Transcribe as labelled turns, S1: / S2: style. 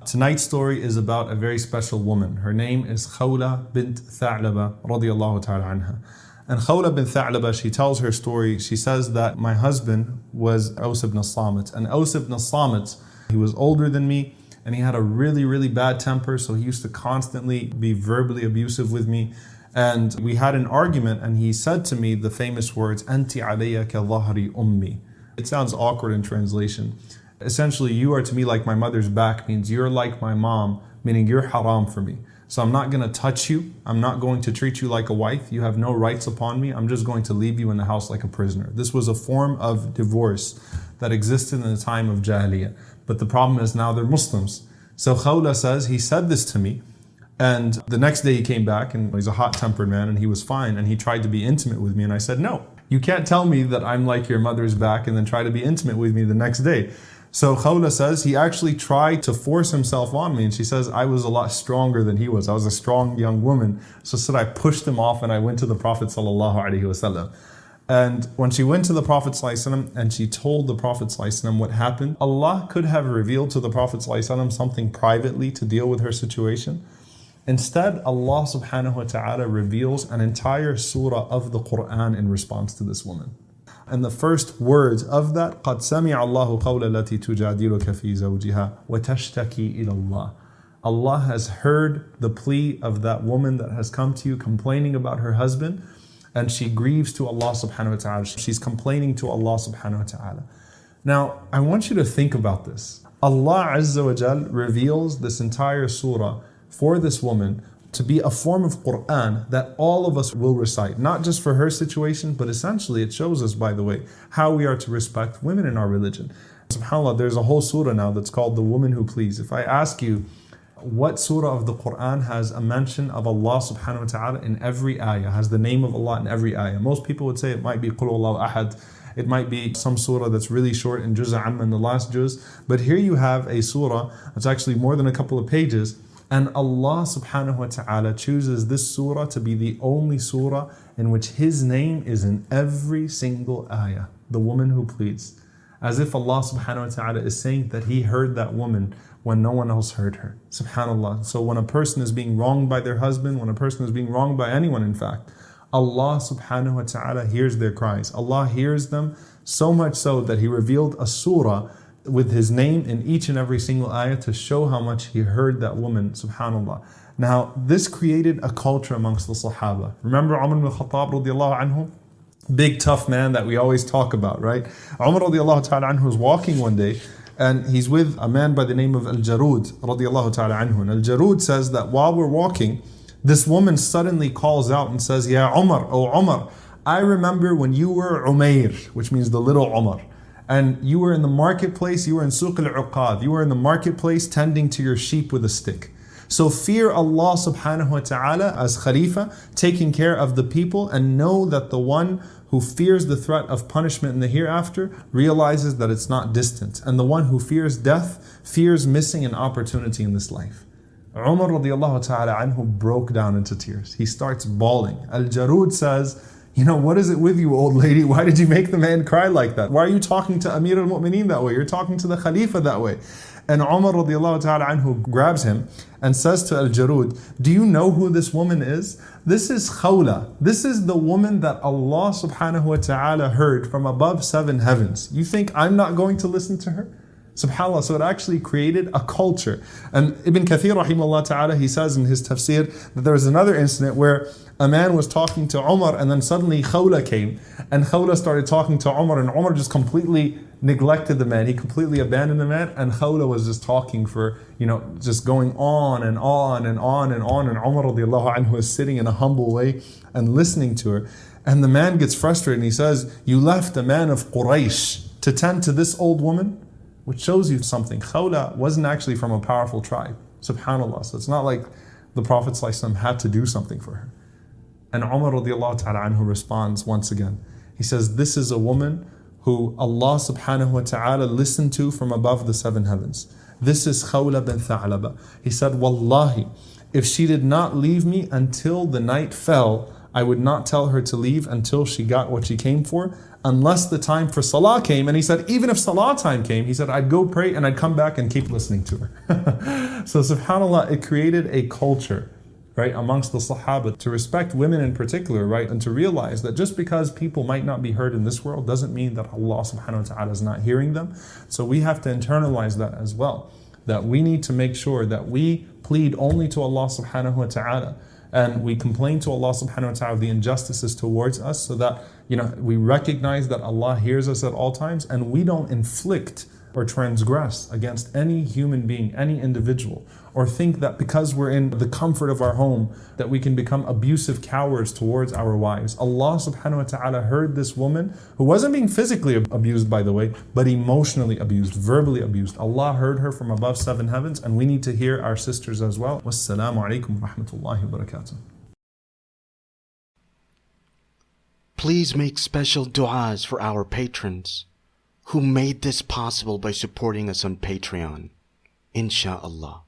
S1: Tonight's story is about a very special woman. Her name is Khawla bint Tha'laba radiyallahu ta'ala anha. And Khawla bint Tha'laba, she tells her story. She says that my husband was Aus ibn Samit. And Aus ibn Samit, he was older than me and he had a really, really bad temper. So he used to constantly be verbally abusive with me. And we had an argument and he said to me the famous words, Anti alayya ka dhahri ummi. It sounds awkward in translation. Essentially, you are to me like my mother's back, means you're like my mom, meaning you're haram for me. So I'm not going to touch you. I'm not going to treat you like a wife. You have no rights upon me. I'm just going to leave you in the house like a prisoner. This was a form of divorce that existed in the time of Jahiliyyah. But the problem is now they're Muslims. So Khawla says, he said this to me. And the next day he came back and he's a hot-tempered man and he was fine and he tried to be intimate with me. And I said, no, you can't tell me that I'm like your mother's back and then try to be intimate with me the next day. So Khawla says he actually tried to force himself on me, and she says I was a lot stronger than he was. I was a strong young woman. So said I pushed him off and I went to the Prophet ﷺ. And when she went to the Prophet ﷺ and she told the Prophet ﷺ what happened, Allah could have revealed to the Prophet ﷺ something privately to deal with her situation. Instead, Allah subhanahu wa ta'ala reveals an entire surah of the Quran in response to this woman. And the first words of that, قَدْ سَمِعَ اللَّهُ قَوْلَ الَّتِي تُجَادِلُكَ فِي زَوْجِهَا وَتَشْتَكِي إِلَى اللَّهِ. Allah has heard the plea of that woman that has come to you complaining about her husband, and she grieves to Allah subhanahu wa ta'ala. She's complaining to Allah subhanahu wa ta'ala. Now, I want you to think about this. Allah Azza wa Jal reveals this entire surah for this woman to be a form of Quran that all of us will recite, not just for her situation, but essentially it shows us, by the way, how we are to respect women in our religion. SubhanAllah, there's a whole surah now that's called The Woman Who Pleased. If I ask you, what surah of the Quran has a mention of Allah subhanahu wa ta'ala in every ayah, has the name of Allah in every ayah? Most people would say it might be Qul Huwallahu Ahad, it might be some surah that's really short in Juz' Amma, in the last juz. But here you have a surah that's actually more than a couple of pages. And Allah subhanahu wa ta'ala chooses this surah to be the only surah in which His name is in every single ayah. The woman who pleads. As if Allah subhanahu wa ta'ala is saying that He heard that woman when no one else heard her. Subhanallah. So when a person is being wronged by their husband, when a person is being wronged by anyone in fact, Allah subhanahu wa ta'ala hears their cries. Allah hears them so much so that He revealed a surah with His name in each and every single ayah to show how much He heard that woman, subhanAllah. Now, this created a culture amongst the Sahaba. Remember Umar ibn Khattab radiallahu anhu? Big tough man that we always talk about, right? Umar radiallahu ta'ala anhu was walking one day and he's with a man by the name of Al-Jarud radiallahu ta'ala anhu. And Al-Jarud says that while we're walking, this woman suddenly calls out and says, Ya Umar, oh Umar, I remember when you were Umair, which means the little Umar. And you were in the marketplace, you were in Suq al-Uqad, you were in the marketplace tending to your sheep with a stick. So fear Allah subhanahu wa ta'ala as Khalifa, taking care of the people, and know that the one who fears the threat of punishment in the hereafter realizes that it's not distant. And the one who fears death fears missing an opportunity in this life. Umar radiallahu ta'ala anhu broke down into tears. He starts bawling. Al-Jarud says, you know, what is it with you, old lady? Why did you make the man cry like that? Why are you talking to Amir al-Mu'mineen that way? You're talking to the Khalifa that way. And Umar radiallahu ta'ala anhu grabs him and says to Al-Jarud, do you know who this woman is? This is Khawla. This is the woman that Allah subhanahu wa ta'ala heard from above 7 heavens. You think I'm not going to listen to her? SubhanAllah, so it actually created a culture. And Ibn Kathir rahimahullah ta'ala, he says in his tafsir that there was another incident where a man was talking to Umar and then suddenly Khawla came and Khawla started talking to Umar and Umar just completely neglected the man. He completely abandoned the man and Khawla was just talking for, just going on and on and on and on, and Umar radiallahu anhu is sitting in a humble way and listening to her. And the man gets frustrated and he says, you left a man of Quraysh to tend to this old woman? Which shows you something. Khawla wasn't actually from a powerful tribe. SubhanAllah. So it's not like the Prophet ﷺ had to do something for her. And Umar radiallahu ta'ala anhu responds once again. He says, this is a woman who Allah subhanahu wa ta'ala listened to from above the 7 heavens. This is Khawla bin Tha'laba. He said, Wallahi, if she did not leave me until the night fell, I would not tell her to leave until she got what she came for, unless the time for salah came. And he said, even if salah time came, he said, I'd go pray and I'd come back and keep listening to her. So subhanAllah, it created a culture, right, amongst the Sahaba to respect women in particular, right, and to realize that just because people might not be heard in this world doesn't mean that Allah subhanahu wa ta'ala is not hearing them. So we have to internalize that as well, that we need to make sure that we plead only to Allah subhanahu wa ta'ala, and we complain to Allah subhanahu wa ta'ala the injustices towards us, so that we recognize that Allah hears us at all times, and we don't inflict or transgress against any human being, any individual, or think that because we're in the comfort of our home that we can become abusive cowards towards our wives. Allah subhanahu wa ta'ala heard this woman who wasn't being physically abused, by the way, but emotionally abused, verbally abused. Allah heard her from above 7 heavens, and we need to hear our sisters as well. Wassalamu alaikum wa rahmatullahi wa barakatuh.
S2: Please make special du'as for our patrons who made this possible by supporting us on Patreon. Insha'Allah.